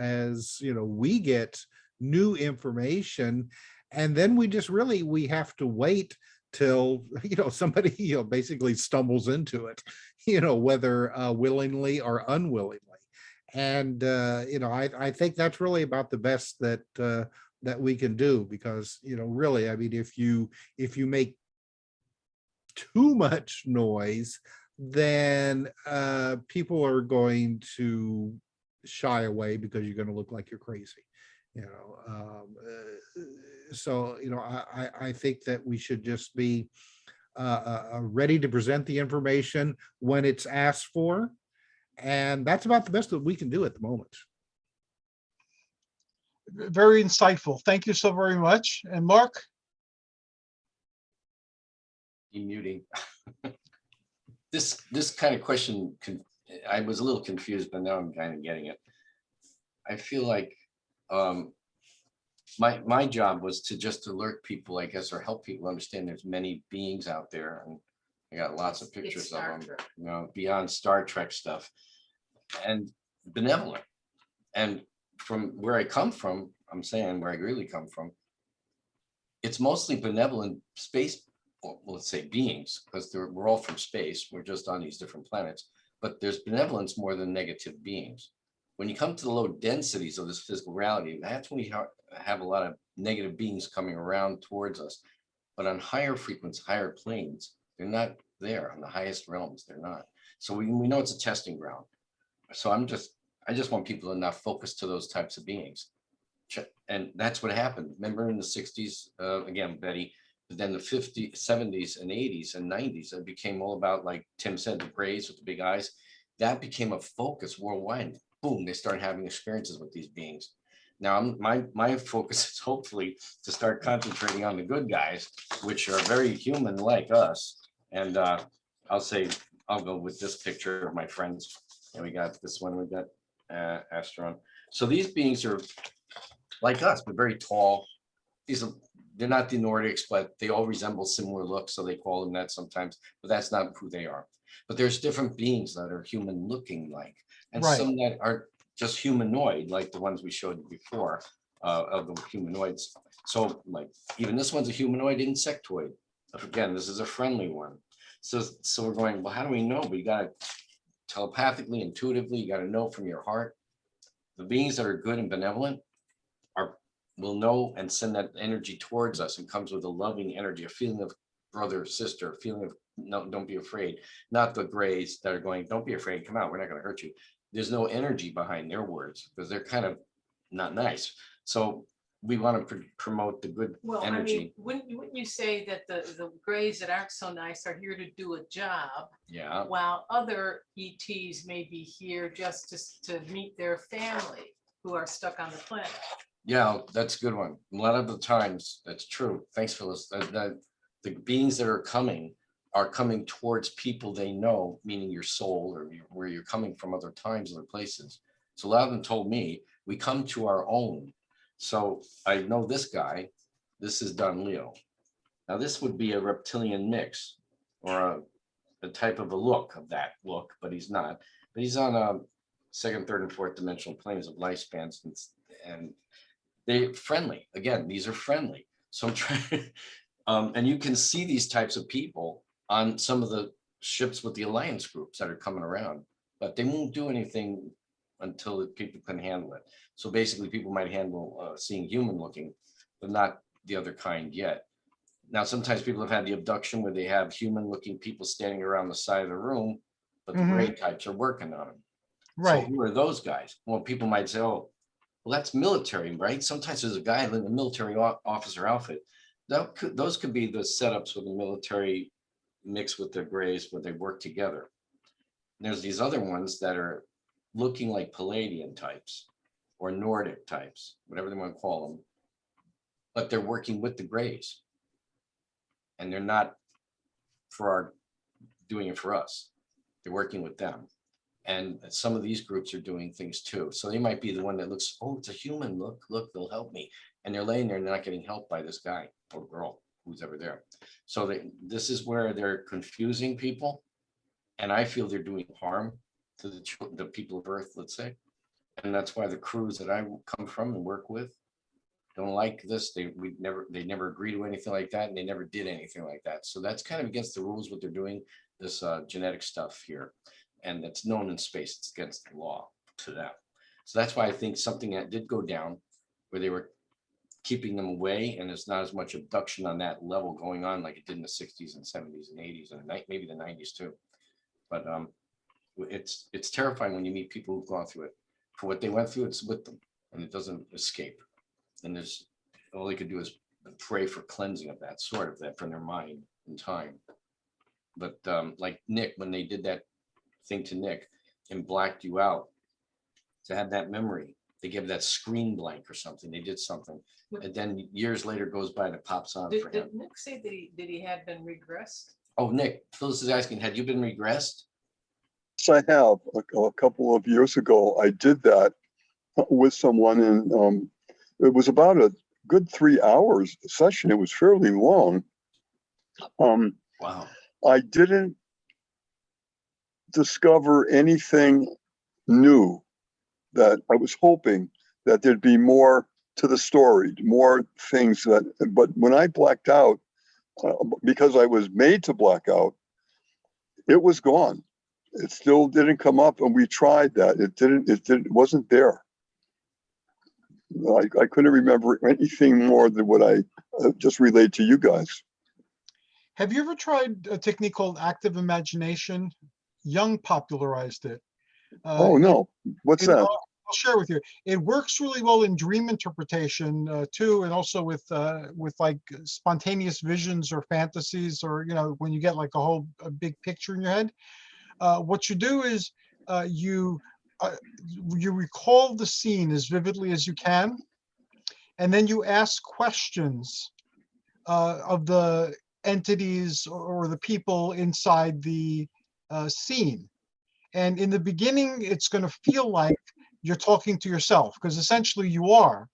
you know, we get new information, and then we just really, we have to wait till, you know, somebody, you know, basically stumbles into it, you know, whether willingly or unwillingly. And you know, I think that's really about the best that that we can do, because, you know, really, I mean, if you make too much noise, then people are going to shy away because you're going to look like you're crazy, you know. So, you know, I think that we should just be ready to present the information when it's asked for, and that's about the best that we can do at the moment. Very insightful. Thank you so very much. And Marc? Muting. This kind of question, I was a little confused, but now I'm kind of getting it. I feel like my job was to just alert people, I guess, or help people understand there's many beings out there, and I got lots of pictures of them, you know, beyond Star Trek stuff, and benevolent. And from where I come from, I'm saying where I really come from, it's mostly benevolent space well, let's say beings, because we're all from space, we're just on these different planets, but there's benevolence more than negative beings. When you come to the low densities of this physical reality, that's when we have a lot of negative beings coming around towards us. But on higher frequencies, higher planes, they're not there. On the highest realms, they're not. So we know it's a testing ground. So I just want people to not focus to those types of beings. And that's what happened. Remember in the 60s, again, Betty, but then the 50s, 70s, and 80s and 90s, it became all about, like Tim said, the grays with the big eyes. That became a focus worldwide. Boom, they started having experiences with these beings. Now, my focus is hopefully to start concentrating on the good guys, which are very human like us. And I'll go with this picture of my friends. And we got this one, we got Astron. So these beings are like us, but very tall. They're not the Nordics, but they all resemble similar looks, so they call them that sometimes, but that's not who they are. But there's different beings that are human looking like, and Right. some that are just humanoid, like the ones we showed you before, of the humanoids. So like even this one's a humanoid insectoid. Again, this is a friendly one. So we're going, well, how do we know? We got to telepathically, intuitively, you got to know from your heart. The beings that are good and benevolent will know and send that energy towards us, and comes with a loving energy, a feeling of brother, sister, feeling of no, don't be afraid. Not the grays that are going, don't be afraid, come out, we're not going to hurt you. There's no energy behind their words because they're kind of not nice. So we want to promote the good Well, energy. I mean, wouldn't you say that the grays that aren't so nice are here to do a job, Yeah. while other ETs may be here just to meet their family who are stuck on the planet? Yeah, that's a good one. A lot of the times, that's true. Thanks, Phyllis. The beings that are coming towards people they know, meaning your soul or where you're coming from, other times, other places. So a lot of them told me, we come to our own. So I know this guy, this is Don Leo. Now this would be a reptilian mix or a type of a look of that look, but he's not. But he's on a second, third, and fourth dimensional planes of lifespans, and they're friendly. Again, these are friendly. So I'm trying, and you can see these types of people on some of the ships with the alliance groups that are coming around, but they won't do anything until the people can handle it. So basically, people might handle seeing human looking, but not the other kind yet. Now, sometimes people have had the abduction where they have human looking people standing around the side of the room, but the gray types are working on them. So Right. who are those guys? Well, people might say, oh, well, that's military, right? Sometimes there's a guy in the military officer outfit. Those could be the setups with the military mixed with the grays where they work together. And there's these other ones that are looking like Palladian types or Nordic types, whatever they want to call them, but they're working with the grays. And they're not doing it for us. They're working with them. And some of these groups are doing things too. So they might be the one that looks, oh, it's a human, look, they'll help me. And they're laying there and they're not getting helped by this guy or girl who's ever there. So this is where they're confusing people. And I feel they're doing harm to the people of Earth, let's say. And that's why the crews that I come from and work with don't like this. They never agree to anything like that. And they never did anything like that. So that's kind of against the rules, what they're doing, this genetic stuff here. And it's known in space, it's against the law to them. So that's why I think something that did go down where they were keeping them away, and there's not as much abduction on that level going on like it did in the 60s and 70s and 80s and maybe the 90s too. But it's terrifying when you meet people who've gone through it. For what they went through, it's with them and it doesn't escape. And there's all they could do is pray for cleansing of that sort of that from their mind and time. But like Nick, when they did that thing to Nick and blacked you out to have that memory, they gave that screen blank or something. They did something, and then years later goes by and it pops on for him. Did Nick say that he had been regressed? Oh, Nick, Phyllis is asking, had you been regressed? Yes, I have. A couple of years ago, I did that with someone, and it was about a good 3 hours session. It was fairly long. Wow. I didn't discover anything new. That I was hoping that there'd be more to the story, more things but when I blacked out, because I was made to black out, it was gone. It still didn't come up, and we tried that. It wasn't there. I couldn't remember anything more than what I just relayed to you guys. Have you ever tried a technique called active imagination? Young popularized it. Oh no, what's that? I'll share with you. It works really well in dream interpretation too, and also with like spontaneous visions or fantasies, or when you get like a big picture in your head. What you do is you recall the scene as vividly as you can, and then you ask questions of the entities or the people inside the scene. And in the beginning, it's going to feel like you're talking to yourself, because essentially you are.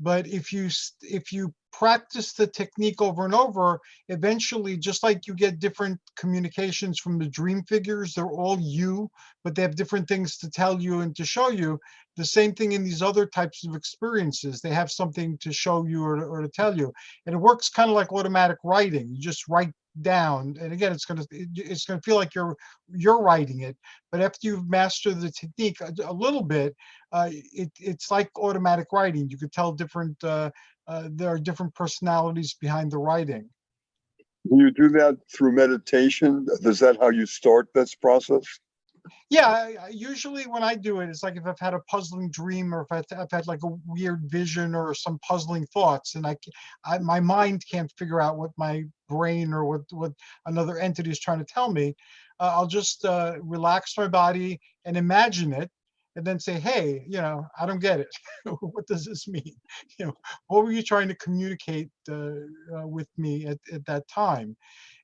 But if you practice the technique over and over, eventually, just like you get different communications from the dream figures, they're all you, but they have different things to tell you and to show you. The same thing in these other types of experiences. They have something to show you or to tell you. And it works kind of like automatic writing. You just write down, and again, it's gonna feel like you're writing it. But after you've mastered the technique a little bit, it's like automatic writing. You could tell different there are different personalities behind the writing. Do you do that through meditation? Is that how you start this process? Yeah, usually when I do it, it's like if I've had a puzzling dream, or if I've had like a weird vision or some puzzling thoughts, and my mind can't figure out what my brain or what another entity is trying to tell me. I'll just relax my body and imagine it, and then say, hey, I don't get it. What does this mean? What were you trying to communicate with me at that time?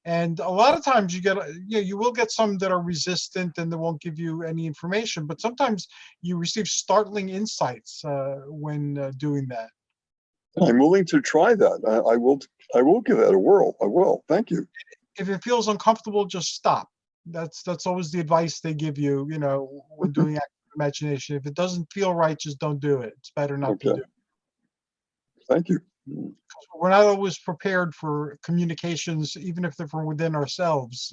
And a lot of times you will get some that are resistant and they won't give you any information, but sometimes you receive startling insights when doing that. I'm willing to try that. I will give that a whirl. I will. Thank you. If it feels uncomfortable, just stop. That's always the advice they give you, when doing active imagination. If it doesn't feel right, just don't do it. It's better not to do it. Thank you. We're not always prepared for communications, even if they're from within ourselves,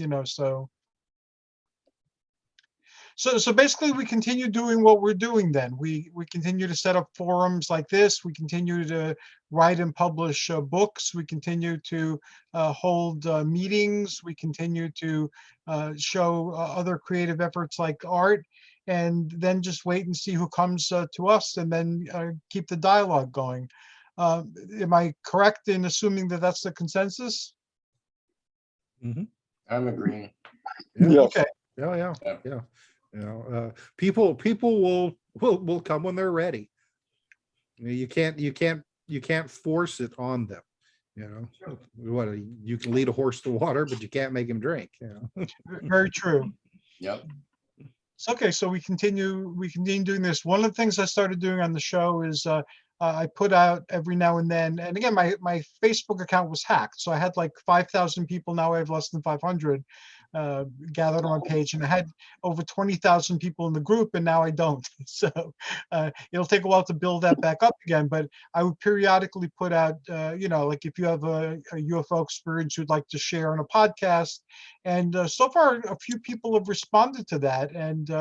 So basically, we continue doing what we're doing. Then we continue to set up forums like this. We continue to write and publish books. We continue to hold meetings. We continue to show other creative efforts like art, and then just wait and see who comes to us, and then keep the dialogue going. Am I correct in assuming that that's the consensus? Mhm. I'm agreeing. Yeah. Yes. Okay. Yeah. People will come when they're ready. You can't force it on them. What, you can lead a horse to water, but you can't make him drink. Very true. Yep. Okay, so we continue doing this. One of the things I started doing on the show is I put out every now and then, and again, my Facebook account was hacked, so I had like 5,000 people. Now I have less than 500 gathered on my page, and I had over 20,000 people in the group, and now I don't. So it'll take a while to build that back up again, but I would periodically put out, like if you have a UFO experience you'd like to share on a podcast. And so far, a few people have responded to that, and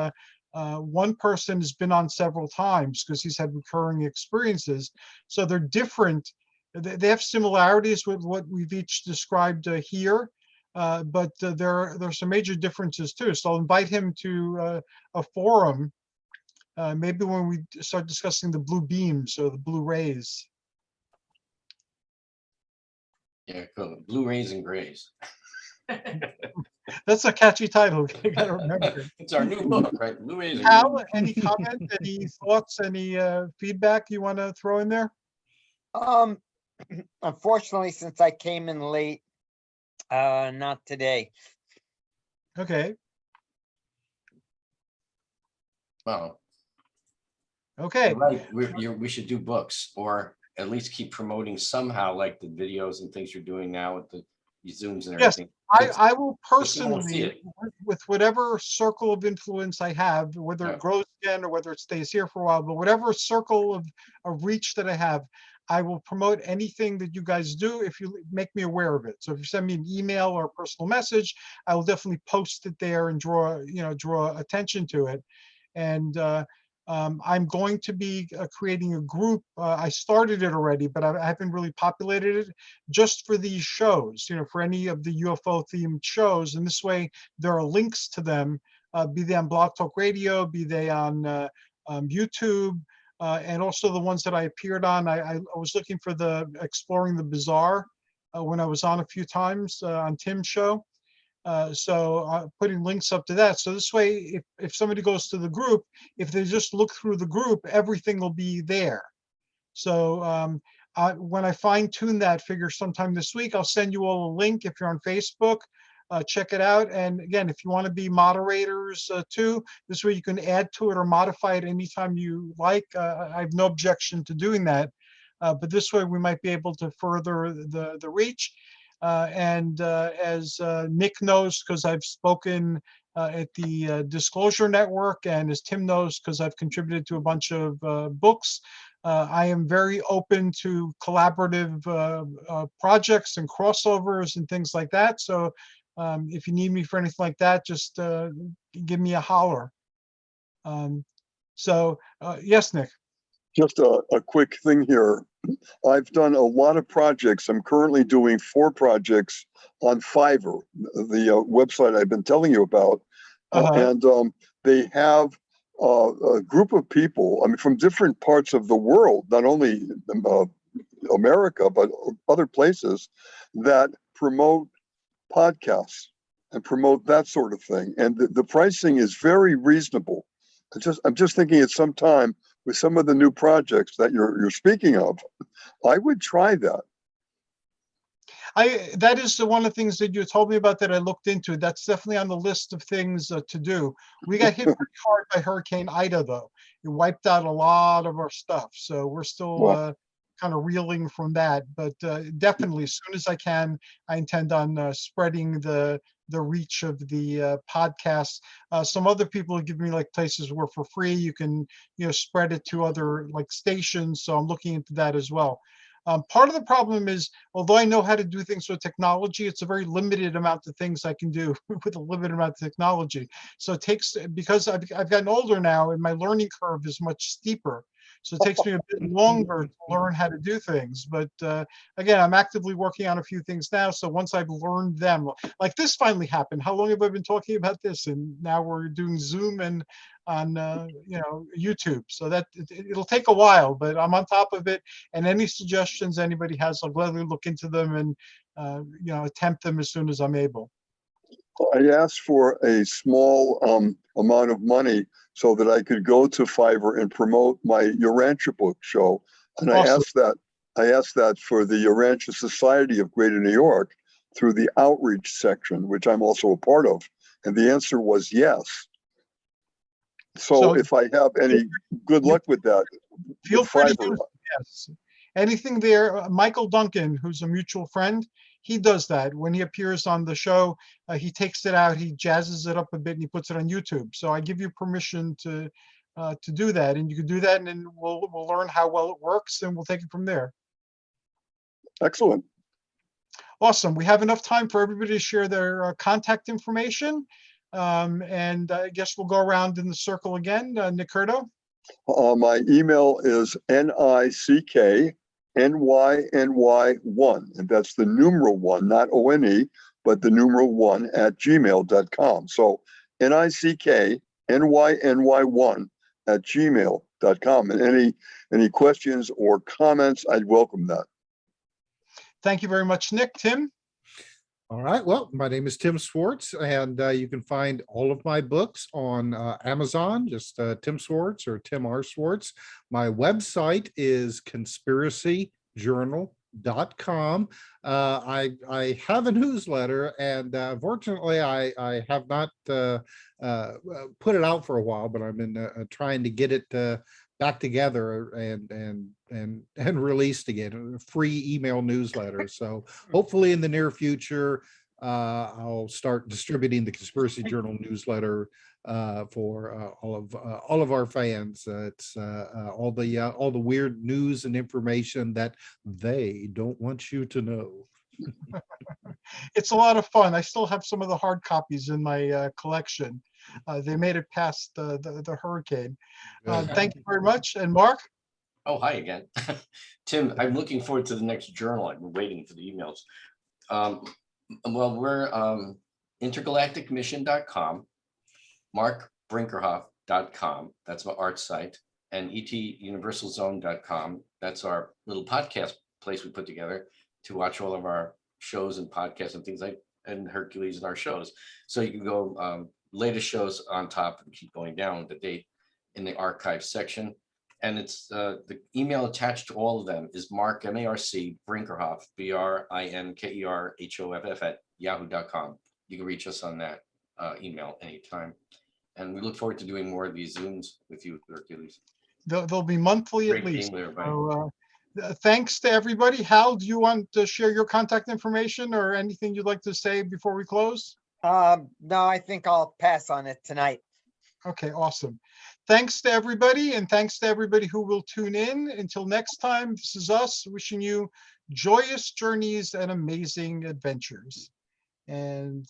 one person has been on several times because he's had recurring experiences. So they're different. They have similarities with what we've each described here, but there are some major differences too. So I'll invite him to a forum, maybe when we start discussing the blue beams or the blue rays. Yeah, cool. Blue rays and grays. That's a catchy title. You gotta remember. It's our new book, right? Blue rays and Al, grays. any comment, any thoughts, any feedback you want to throw in there? Unfortunately, since I came in late, not today. Okay. Well, Okay. right. We should do books, or at least keep promoting somehow, like the videos and things you're doing now with the Zooms and Yes, everything. I will Just so I don't see personally, it. with whatever circle of influence I have, whether Yeah. it grows again or whether it stays here for a while, but whatever circle of reach that I have, I will promote anything that you guys do if you make me aware of it. So if you send me an email or a personal message, I will definitely post it there and draw attention to it. And I'm going to be creating a group. I started it already, but I haven't really populated it just for these shows, for any of the UFO themed shows. And this way there are links to them, be they on Blog Talk Radio, be they on YouTube, and also the ones that I appeared on. I was looking for the Exploring the Bizarre when I was on a few times on Tim's show. So putting links up to that. So this way, if somebody goes to the group, if they just look through the group, everything will be there. So when I fine tune that figure sometime this week, I'll send you all a link if you're on Facebook. Check it out. And again, if you want to be moderators too, this way you can add to it or modify it anytime you like. I have no objection to doing that. But this way we might be able to further the reach. And as Nick knows, because I've spoken at the Disclosure Network, and as Tim knows, because I've contributed to a bunch of books, I am very open to collaborative projects and crossovers and things like that. So if you need me for anything like that, just give me a holler. Yes, Nick. Just a quick thing here. I've done a lot of projects. I'm currently doing 4 projects on Fiverr, the website I've been telling you about. And they have a group of people, I mean, from different parts of the world, not only America, but other places, that promote podcasts and promote that sort of thing. And the pricing is very reasonable. I'm just thinking at some time, with some of the new projects that you're speaking of, I would try that. That is one of the things that you told me about that I looked into. That's definitely on the list of things to do. We got hit pretty hard by Hurricane Ida, though. It wiped out a lot of our stuff. So we're still kind of reeling from that. But definitely, as soon as I can, I intend on spreading the reach of the podcast. Some other people have given me like places where for free you can spread it to other like stations. So I'm looking into that as well. Part of the problem is, although I know how to do things with technology, it's a very limited amount of things I can do with a limited amount of technology. So it takes, because I've gotten older now and my learning curve is much steeper. So it takes me a bit longer to learn how to do things. But again, I'm actively working on a few things now. So once I've learned them, like this finally happened. How long have I been talking about this? And now we're doing Zoom and on YouTube. So that it'll take a while, but I'm on top of it. And any suggestions anybody has, I'll gladly look into them and attempt them as soon as I'm able. I asked for a small amount of money so that I could go to Fiverr and promote my Urantia book show. And Awesome. I asked that for the Urantia Society of Greater New York through the outreach section, which I'm also a part of. And the answer was yes. So if I have any good luck with that, feel free to Fiverr. Yes. Anything there. Michael Duncan, who's a mutual friend, he does that. When he appears on the show, he takes it out, he jazzes it up a bit, and he puts it on YouTube. So I give you permission to do that, and you can do that, and then we'll learn how well it works, and we'll take it from there. Excellent. Awesome. We have enough time for everybody to share their contact information, and I guess we'll go around in the circle again. Nick Curto. My email is NICKNYNY1, and that's the numeral 1, not ONE, but the numeral 1 at gmail.com. So NICKNYNY1 at gmail.com. And any questions or comments, I'd welcome that. Thank you very much, Nick. Tim? All right. Well, my name is Tim Swartz, and you can find all of my books on Amazon, just Tim Swartz or Tim R. Swartz. My website is conspiracyjournal.com. I have a newsletter, and unfortunately, I have not put it out for a while, but I've been trying to get it back together and released again, a free email newsletter. So hopefully in the near future, I'll start distributing the Conspiracy Journal newsletter for all of our fans. It's all the weird news and information that they don't want you to know. It's a lot of fun. I still have some of the hard copies in my collection. They made it past the hurricane. Thank you very much. And Mark? Oh, hi again. Tim, I'm looking forward to the next journal. I've been waiting for the emails. Well, we're intergalacticmission.com, marcbrinkerhoff.com, that's my art site, and etuniversalzone.com. That's our little podcast place we put together to watch all of our shows and podcasts and things like, and Hercules and our shows. So you can go latest shows on top and keep going down with the date in the archive section. And it's the email attached to all of them is Marc, M-A-R-C, Brinkerhoff, B-R-I-N-K-E-R-H-O-F-F at yahoo.com. You can reach us on that email anytime. And we look forward to doing more of these Zooms with you, Hercules. They'll be monthly Great at being least. with everybody. So, thanks to everybody. Hal, do you want to share your contact information or anything you'd like to say before we close? No, I think I'll pass on it tonight. Okay, awesome. Thanks to everybody, and thanks to everybody who will tune in. Until next time, this is us wishing you joyous journeys and amazing adventures. And